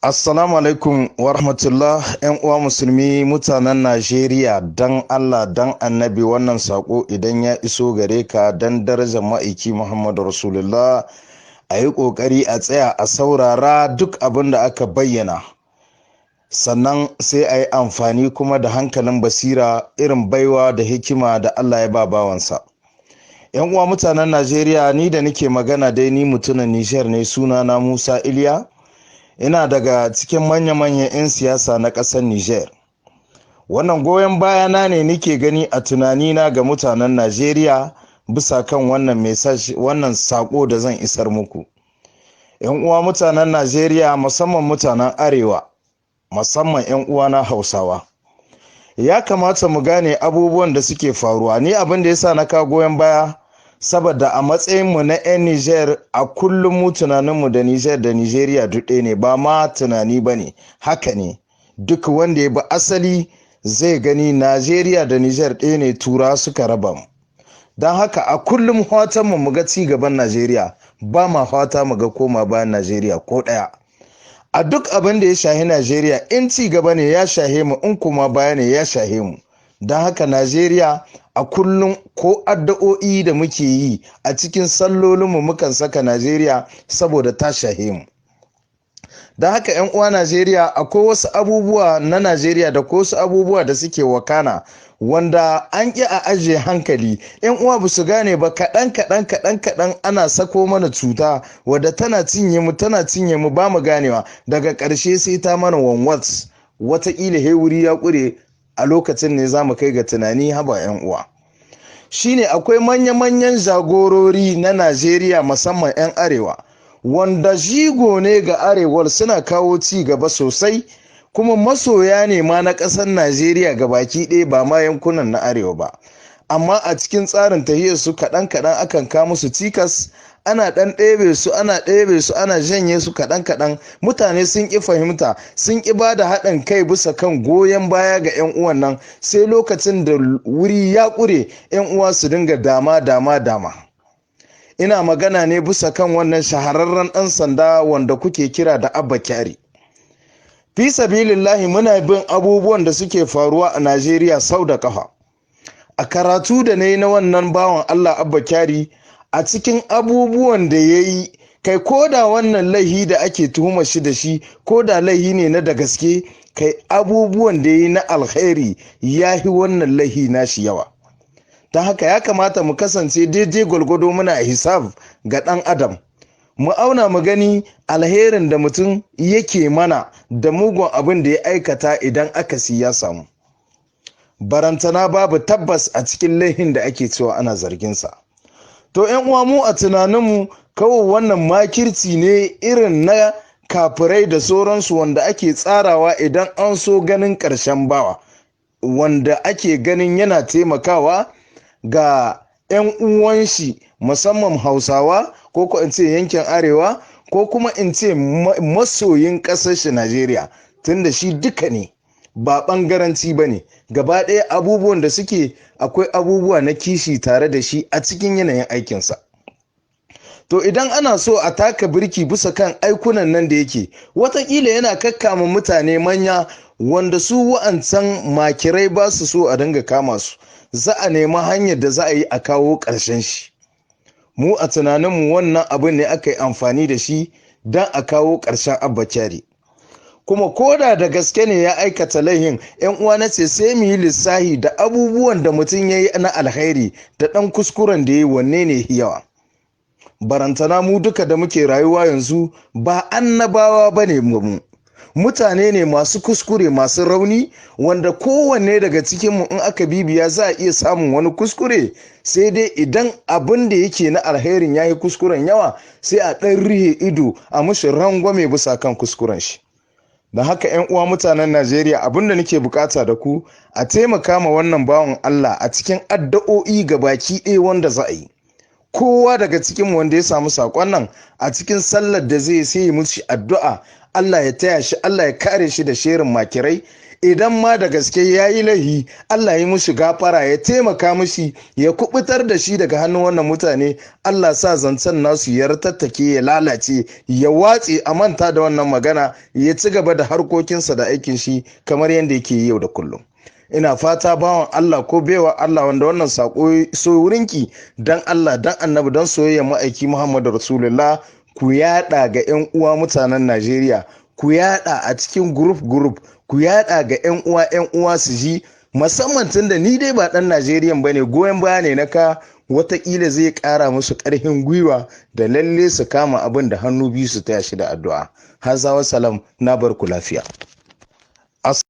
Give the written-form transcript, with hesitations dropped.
Assalamu alaikum wa rahmatullah, ‘yan uwa musulmi mutanen Najeriya, dan Allah dan annabi wannan sako idan ya iso gare ka dan darajar ma'aiki Muhammadu Rasulullah a yi ƙoƙari a tsaya a saurara duk abin da aka bayyana. Sannan sai a yi amfani kuma da hankalin basira irin baiwa da hikima da Allah ya ba bawansa. ‘Yan uwa mutanen Najeriya, ni da nake magana dai ni mutumin Nijar ne, sunana Musa Iliya. Ina daga cikin manya-manyan 'yan siyasa na ƙasar Nijar. Wannan goyon bayana ne nike gani a tunanina ga mutanen Najeriya bisa kan wannan message, wannan sako da zan isar muku. 'Yan uwa mutanen Najeriya, musamman mutanen Arewa, musamman 'yan uwa na Hausawa. Ya kamata mu gane abubuwan da suke faruwa. Ni abin da yasa na ka goyon baya saboda a matsayinmu na 'yan Nijar a kullum mu tunaninmu da Nijar da Nijeriya duk ɗaya ne, ba ma tunani ba ne, haka ne. Duk wanda ya bi asali zai gani Najeriya da Nijar ɗaya ne, tura suka raba mu. Don haka a kullum fatanmu mu ga ci gaban Najeriya, ba ma fata mu ga koma bayan Najeriya ko ɗaya. A duk abin da ya shahi Najeriya, in ci gaba ne ya shahe mu, in kuma baya ne ya shahe mu. Don haka Najeriya a kullum ko addu'o'i da muke yi a cikin sallolinmu mukan saka Najeriya saboda ta shahe mu. Don haka 'yan uwa Najeriya, akwai wasu abubuwa na Najeriya da ko wasu abubuwa da suke wakana wanda an ƙi a ajiye hankali. 'Yan uwa ba su gane ba, kaɗan ana sako mana cuta wadda tana cinye mu ba mu ganewa, daga ƙarshe sai ta mana wanwats, wataƙila wuri ya ƙure. A lokacin ne za mu kai ga tunani, haba 'yan uwa. Shine akwai manya-manyan jagorori na Najeriya, musamman 'yan Arewa, wanda jigo ne ga Arewar, suna kawo ci gaba sosai, kuma masoya ne ma na ƙasar Najeriya baki ɗaya, ba ma yankunan na Arewa ba. Amma a cikin tsarin tahiyar su kaɗan akan kawo musu cikas, ana ɗan ɗebe su ana janye su kaɗan. Mutane sun ƙi fahimta, sun ƙi ba da haɗin kai bisa kan goyon baya ga 'yan uwan nan, sai lokacin da wuri ya ƙure 'yan uwa su dinga dama. Ina magana ne bisa kan wannan shahararren ɗan sanda wanda kuke kira da Abba Kyari. Fi sabilillahi, muna bin abubuwan da suke faruwa a Najeriya sau da ƙafa. A karatu da na yi na wannan bawan Allah Abba Kyari, a cikin abubuwan da ya yi, kai ko da wannan laihi da ake tuhuma shi da shi, ko da laihi ne na da gaske, kai abubuwan da ya yi na alkhairi ya yi wannan laihi nashi yawa. Don haka ya kamata mu kasance daidai gwalgwado muna hisab ga ɗan adam, mu auna mu gani alherin da mutum yake mana da mugun abin da ya aikata idan akasi ya samu. Barantana babu tabbas a cikin laihin da ake cewa ana zarginsa. To 'yan uwa, mu a tunaninmu kawai wannan makirci ne irin na kafirai da sauransu wanda ake tsarawa idan an so ganin ƙarshen bawa, wanda ake ganin yana taimakawa ga 'yan uwan shi, musamman Hausawa, ko in ce yankin Arewa, ko kuma in ce masoyin ƙasar shi Najeriya, tunda shi duka ne, ba ɓangaranci ba ne. Gaba ɗaya abubuwan da suke, akwai abubuwa na kishi tare da shi a cikin yanayin aikinsa. To idan ana so a taka birki bisa kan aikunan nan da yake, watakila yana kakkama mutane manya wanda su wa'ancan makirai ba su so a dinga kama su, za a nemi hanyar da za a yi a kawo ƙarshen shi. Mu a tunaninmu wannan abin ne aka yi amfani da shi don a kawo ƙarshen Abba Kyari. Kuma koda da gaske ne ya aikata laihin, 'yan uwa na ce sai mu yi lissahi da abubuwan da mutum ya yi na alkhairi da ɗan kuskuren da ya yi, wanne ne yawa. Barantana mu duka da muke rayuwa yanzu ba annabawa ba ne mu, mutane ne masu kuskure, masu rauni, wanda kowanne daga cikinmu in aka bibiya za a iya samun wani kuskure, sai dai idan abin da yake na alherin ya yi kuskuren yawa, sai a ɗan rihe ido a mushi rangwame bisa kan kuskuren shi. Don haka 'yan uwa mutanen Najeriya, abinda nake bukata da ku, a taimaka ma wannan bawan Allah a cikin addu'o'i baki ɗaya wanda za a yi. Kowa daga cikin wanda ya samu saƙon nan, a cikin sallar da zai sai musu addu'a, Allah ya taya shi, Allah ya kare shi da sherin makirai. idan ma da gaske ya yi laihi Allah ya mushi gafara, ya taimaka mushi, ya kubutar da shi daga hannun wannan mutane. Allah sa zancen nasu ya tattake, ya lalace, ya watse, a manta da wannan magana, ya ci gaba da harkokinsa da aikin shi kamar yadda yake yi yau da kullum. Ina fata bawan Allah ko baiwa Allah wanda wannan sako so wurinki, dan Allah dan annabi dan soyayya ma'aiki Muhammadu Rasulullah, ku yada ga 'yan uwa mutanen Najeriya, ku yada a cikin group, ku yada ga 'yan uwa su ji, musamman tunda ni dai ba dan Najeriyan bane, goyon baya ne na ka, watakila zai kara musu karfin gwiwa da lalle su kama abin da hannu biyu su taya shi da addu'a. Haza wa salam, na bar ku lafiya.